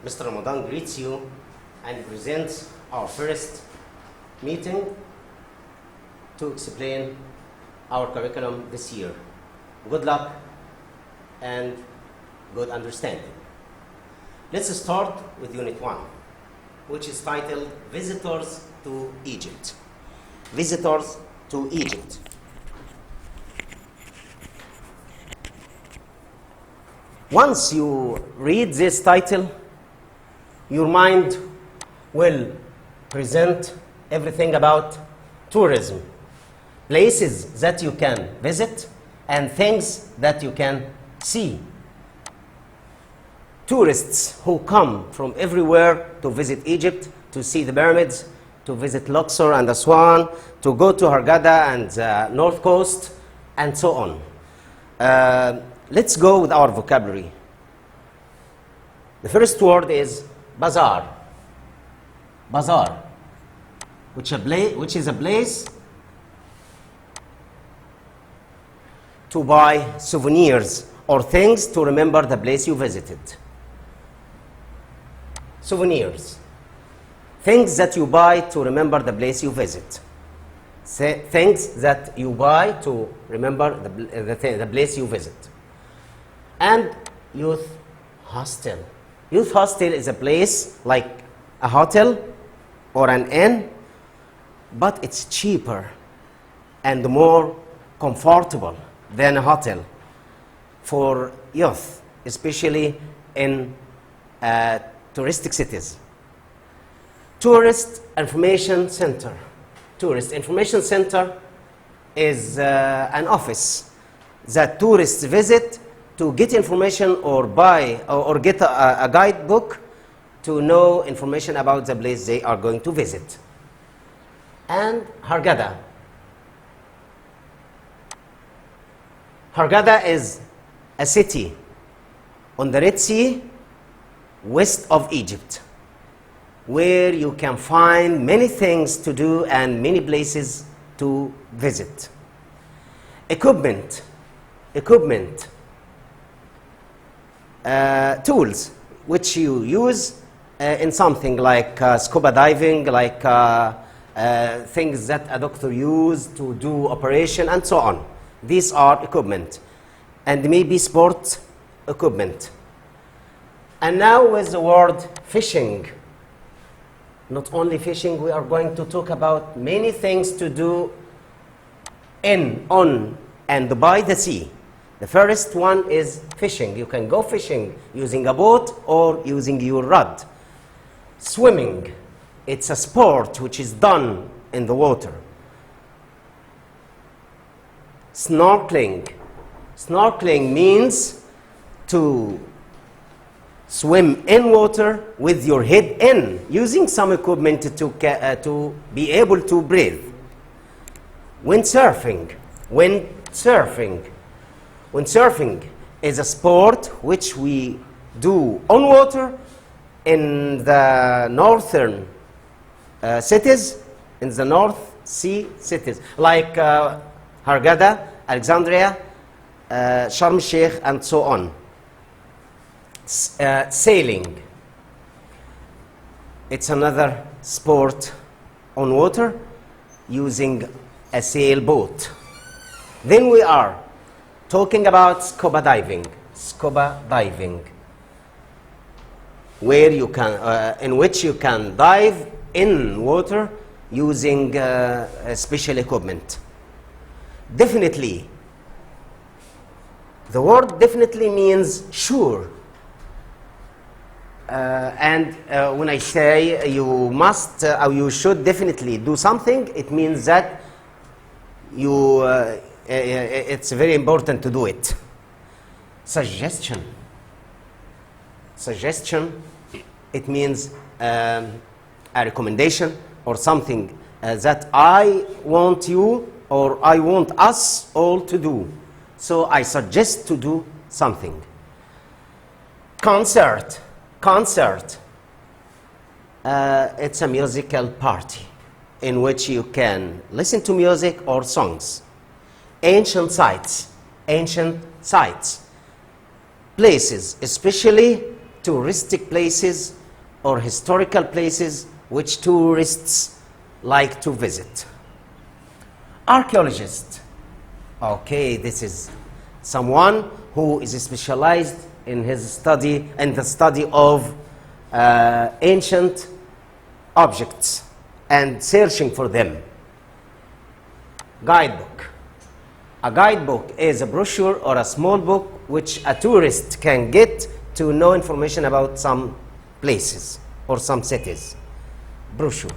Mr. Ramadan greets you and presents our first meeting to explain our curriculum this year. Good luck and good understanding. Let's start with Unit 1, which is titled Visitors to Egypt. Visitors to Egypt. Once you read this title, your mind will present everything about tourism, places that you can visit and things that you can see. Tourists who come from everywhere to visit Egypt, to see the pyramids, to visit Luxor and Aswan, to go to Hurghada and the North Coast, and so on. Let's go with our vocabulary. The first word is bazaar. Bazaar, which is a place to buy souvenirs or things to remember the place you visited. Souvenirs, things that you buy to remember the place you visit. Things that you buy to remember the place you visit. And youth hostel. Youth hostel is a place like a hotel or an inn, but it's cheaper and more comfortable than a hotel for youth, especially in touristic cities. Tourist Information Center. Tourist Information Center is an office that tourists visit to get information or buy or get a guidebook to know information about the place they are going to visit. And Hurghada. Hurghada is a city on the Red Sea, west of Egypt, where you can find many things to do and many places to visit. Equipment. Tools which you use in something like scuba diving, like things that a doctor uses to do operation and so on. These are equipment, and maybe sports equipment. And now with the word fishing. Not only fishing, we are going to talk about many things to do in, on, and by the sea. The first one is fishing. You can go fishing using a boat or using your rod. Swimming, it's a sport which is done in the water. Snorkeling. Snorkeling means to swim in water with your head in, using some equipment to be able to breathe. Windsurfing. Windsurfing is a sport which we do on water in the northern cities, in the North Sea cities, like Hurghada, Alexandria, Sharm el-Sheikh, and so on. Sailing. It's another sport on water using a sailboat. Then we are talking about scuba diving. Scuba diving, where you can, in which you can dive in water using special equipment. Definitely. The word definitely means sure. And when I say you must or you should definitely do something, it means that you it's very important to do it. Suggestion, it means a recommendation or something that I want you or I want us all to do. So I suggest to do something. Concert. It's a musical party in which you can listen to music or songs. Ancient sites, places, especially touristic places or historical places which tourists like to visit. Archaeologist. Okay, this is someone who is specialized in his study, in the study of ancient objects and searching for them. Guidebook. A guidebook is a brochure or a small book which a tourist can get to know information about some places or some cities. Brochure.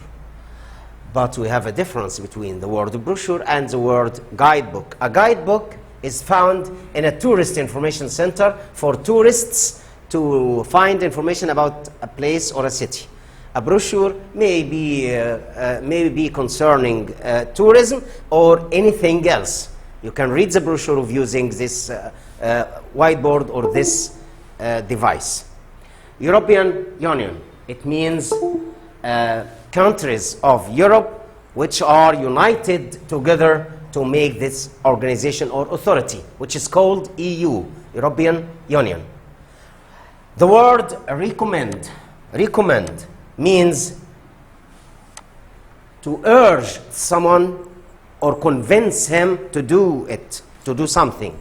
But we have a difference between the word brochure and the word guidebook. A guidebook is found in a tourist information center for tourists to find information about a place or a city. A brochure may be concerning tourism or anything else. You can read the brochure of using this whiteboard or this device. European Union. It means countries of Europe which are united together to make this organization or authority, which is called EU, European Union. The word recommend means to urge someone or convince him to do it, to do something.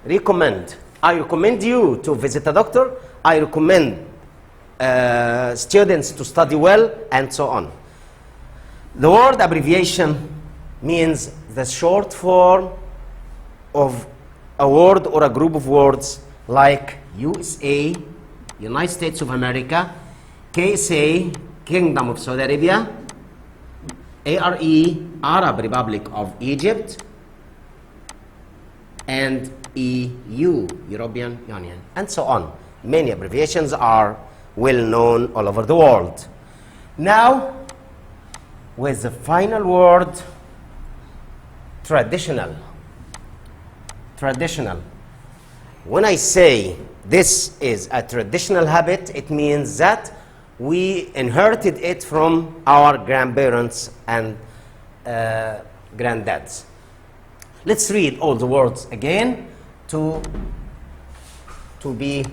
Recommend. I recommend you to visit a doctor. I recommend students to study well, and so on. The word abbreviation means the short form of a word or a group of words like USA, United States of America, KSA, Kingdom of Saudi Arabia, ARE, Arab Republic of Egypt, and EU, European Union, and so on. Many abbreviations are well known all over the world. Now, with the final word, traditional. Traditional. When I say this is a traditional habit, it means that we inherited it from our grandparents and granddads. Let's read all the words again to be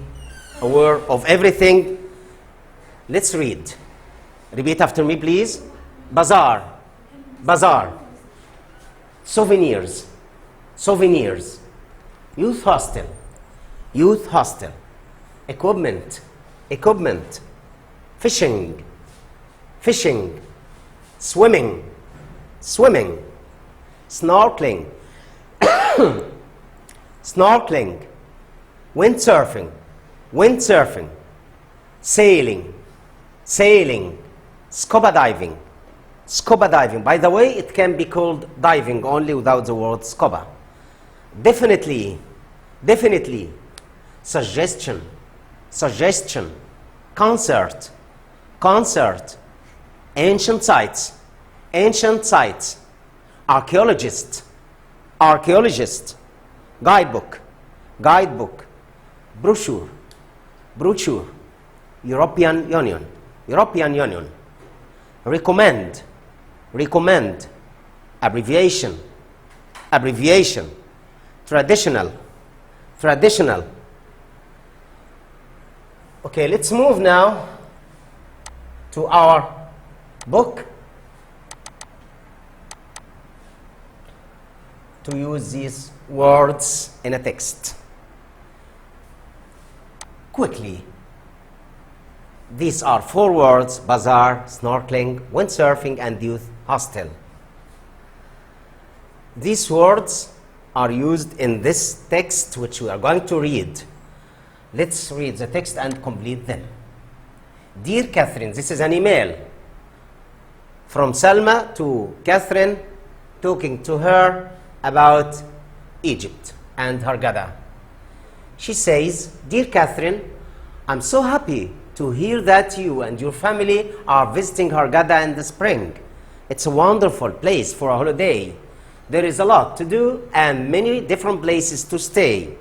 aware of everything. Let's read. Repeat after me, please. Bazaar. Bazaar. Souvenirs. Souvenirs. Youth hostel. Youth hostel. Equipment. Equipment. Fishing. Fishing. Swimming. Swimming. Snorkeling. Snorkeling. Windsurfing. Windsurfing. Sailing. Sailing. Scuba diving. Scuba diving. By the way, it can be called diving only without the word scuba. Definitely. Definitely. Suggestion. Suggestion. Concert. Concert. Ancient sites. Ancient sites. Archaeologist. Archaeologist. Guidebook. Guidebook. Brochure. Brochure. European Union. European Union. Recommend. Recommend. Abbreviation. Abbreviation. Traditional. Traditional. Okay, let's move now to our book to use these words in a text. Quickly. These are 4 words: bazaar, snorkeling, windsurfing, and youth hostel. These words are used in this text which we are going to read. Let's read the text and complete them. Dear Catherine, this is an email from Salma to Catherine, talking to her about Egypt and Hurghada. She says, Dear Catherine, I'm so happy to hear that you and your family are visiting Hurghada in the spring. It's a wonderful place for a holiday. There is a lot to do and many different places to stay.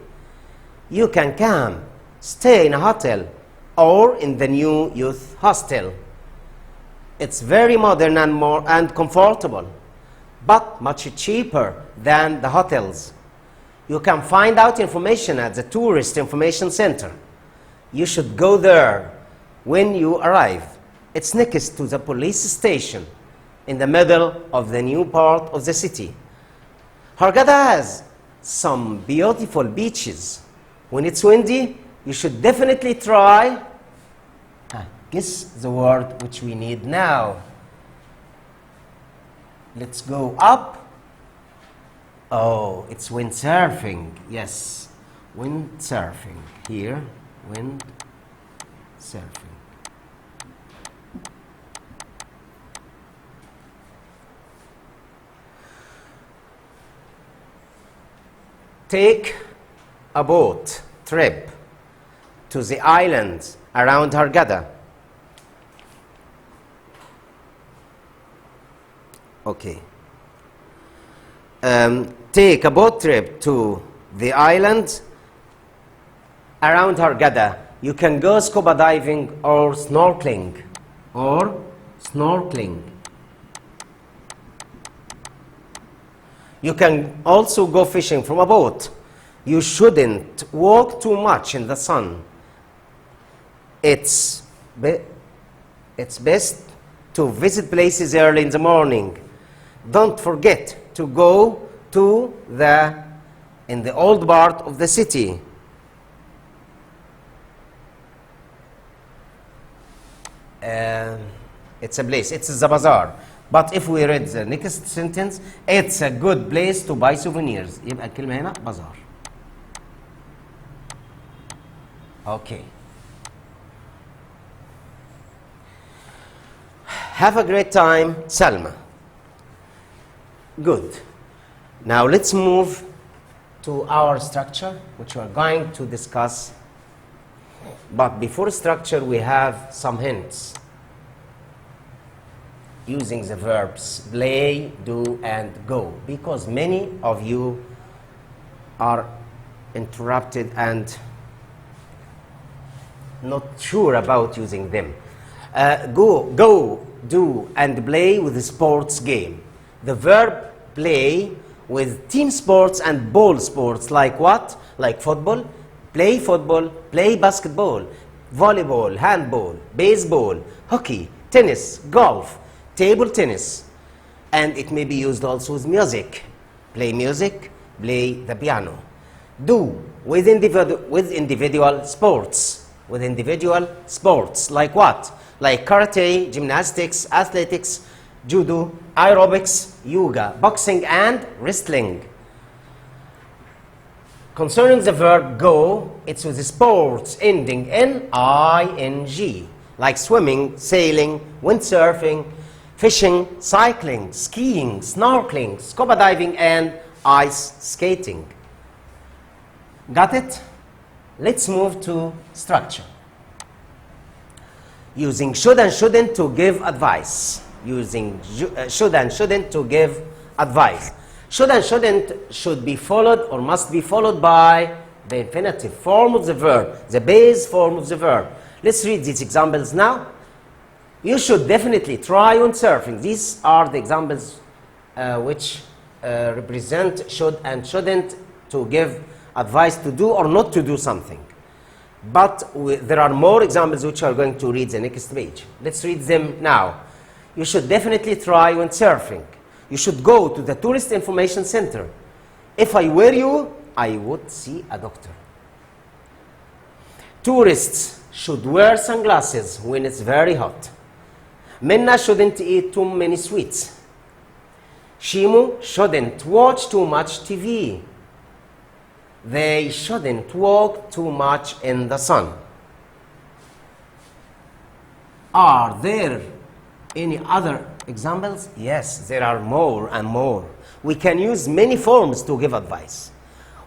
You can come, stay in a hotel or in the new youth hostel. It's very modern and comfortable, but much cheaper than the hotels. You can find out information at the Tourist Information Center. You should go there when you arrive. It's next to the police station in the middle of the new part of the city. Hurghada has some beautiful beaches. When it's windy, you should definitely try. Guess the word which we need now. Let's go up. Oh, it's windsurfing. Yes, windsurfing. Here, windsurfing. Take a boat trip to the islands around Hurghada. Okay. Take a boat trip to the island around Hurghada. You can go scuba diving or snorkeling. You can also go fishing from a boat. You shouldn't walk too much in the sun. It's best to visit places early in the morning. Don't forget to go to in the old part of the city. It's a place, it's the bazaar. But if we read the next sentence, it's a good place to buy souvenirs. يبقى الكلمة هنا bazaar. Okay. Have a great time, Salma. Good. Now let's move to our structure, which we are going to discuss. But before structure, we have some hints using the verbs play, do, and go, because many of you are interrupted and not sure about using them. Go, do, and play with the sports game. The verb play with team sports and ball sports, like what? Like football, play basketball, volleyball, handball, baseball, hockey, tennis, golf, table tennis. And it may be used also with music. Play music, play the piano. Do with individual sports. With individual sports, like what? Like karate, gymnastics, athletics, judo, aerobics, yoga, boxing, and wrestling. Concerning the verb go, it's with sports ending in ing, like swimming, sailing, windsurfing, fishing, cycling, skiing, snorkeling, scuba diving, and ice skating. Got it? Let's move to structure. Using should and shouldn't to give advice. Using should and shouldn't to give advice. Should and shouldn't should be followed or must be followed by the infinitive form of the verb, the base form of the verb. Let's read these examples now. You should definitely try windsurfing. These are the examples which represent should and shouldn't to give advice to do or not to do something. But there are more examples which are going to read the next page. Let's read them now. You should definitely try windsurfing. You should go to the tourist information center. If I were you, I would see a doctor. Tourists should wear sunglasses when it's very hot. Minna shouldn't eat too many sweets. Shimu shouldn't watch too much TV. They shouldn't walk too much in the sun. Are there any other examples? Yes, there are more and more. We can use many forms to give advice.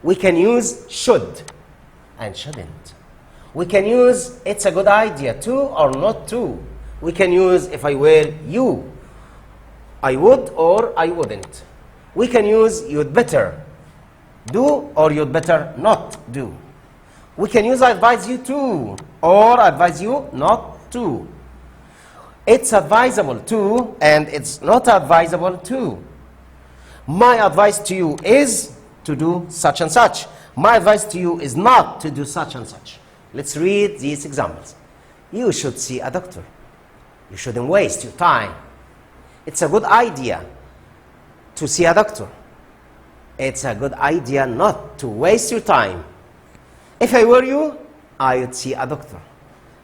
We can use should and shouldn't. We can use it's a good idea to or not to. We can use if I were you, I would or I wouldn't. We can use you'd better do or you'd better not do. We can use I advise you to or I advise you not to. It's advisable to and it's not advisable to. My advice to you is to do such and such. My advice to you is not to do such and such. Let's read these examples. You should see a doctor. You shouldn't waste your time. It's a good idea to see a doctor. It's a good idea not to waste your time. If I were you, I would see a doctor.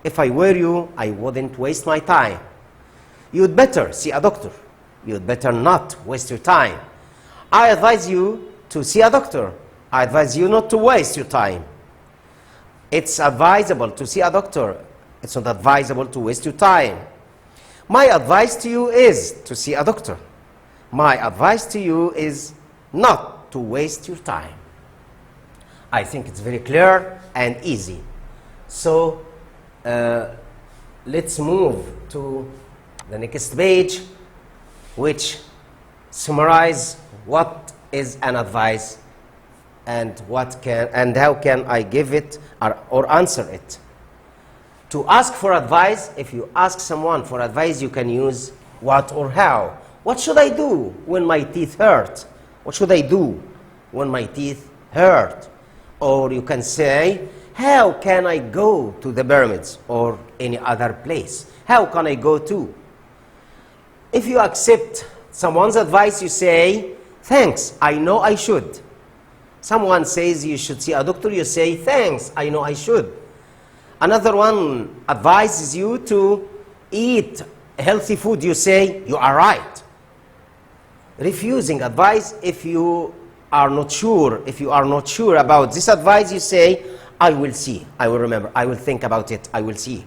If I were you, I wouldn't waste my time. You'd better see a doctor. You'd better not waste your time. I advise you to see a doctor. I advise you not to waste your time. It's advisable to see a doctor. It's not advisable to waste your time. My advice to you is to see a doctor. My advice to you is not to waste your time. I think it's very clear and easy. So let's move to the next page, which summarize what is an advice and how can I give it or answer it. To ask for advice, if you ask someone for advice, you can use what or how. What should I do when my teeth hurt? What should I do when my teeth hurt? Or you can say, how can I go to the pyramids or any other place? How can I go to? If you accept someone's advice, you say, thanks, I know I should. Someone says you should see a doctor, you say, thanks, I know I should. Another one advises you to eat healthy food, you say, you are right. Refusing advice, if you are not sure about this advice, you say, I will see, I will remember, I will think about it, I will see.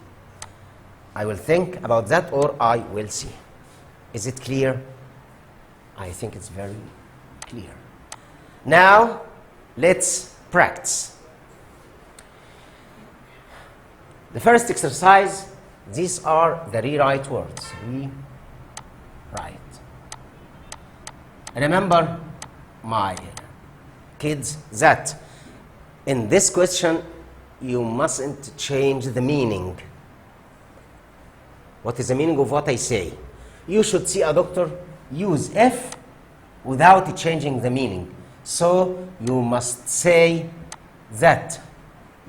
I will think about that, or I will see. Is it clear? I think it's very clear. Now, let's practice. The first exercise, these are the rewrite words. Rewrite. Remember, my kids, that in this question, you mustn't change the meaning. What is the meaning of what I say? You should see a doctor, use if without changing the meaning. So you must say that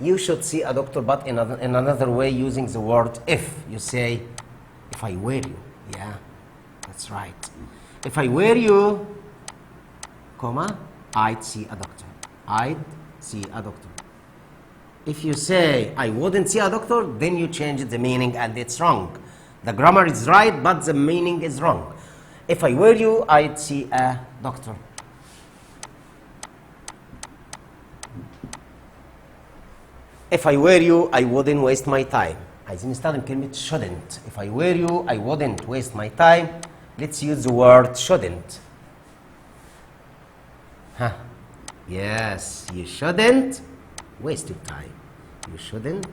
you should see a doctor, but in another way, using the word if. You say, if I were you. Yeah, that's right. If I were you, comma, I'd see a doctor. I'd see a doctor. If you say, I wouldn't see a doctor, then you change the meaning and it's wrong. The grammar is right, but the meaning is wrong. If I were you, I'd see a doctor. If I were you, I wouldn't waste my time. عايزين نستخدم كلمة shouldn't. If I were you, I wouldn't waste my time. Let's use the word shouldn't. Huh. Yes, you shouldn't waste your time. You shouldn't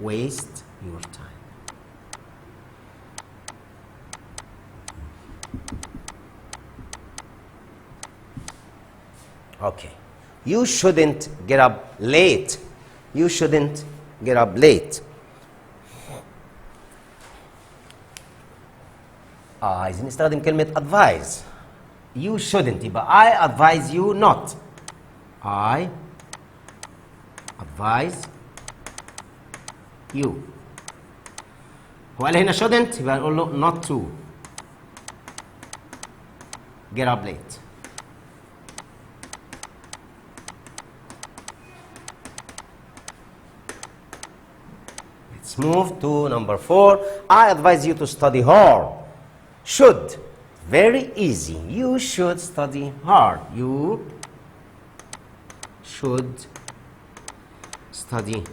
waste your time. Okay. You shouldn't get up late. You shouldn't get up late. عايزين نستخدم كلمة advise. You shouldn't. يبقى I advise you not. I advise you. هو قال هنا shouldn't، يبقى نقول له not to get up late. Let's move to number 4. I advise you to study hard. Should. Very easy. You should study hard. You should study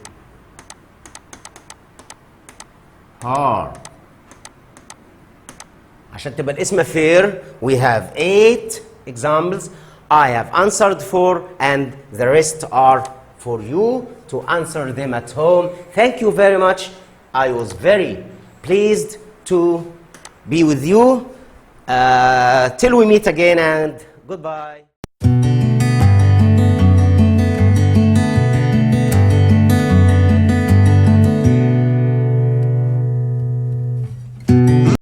hard. عشان تبقى الاسم fair, we have 8 examples. I have answered 4 and the rest are for you to answer them at home. Thank you very much. I was very pleased to be with you. Till we meet again, and goodbye.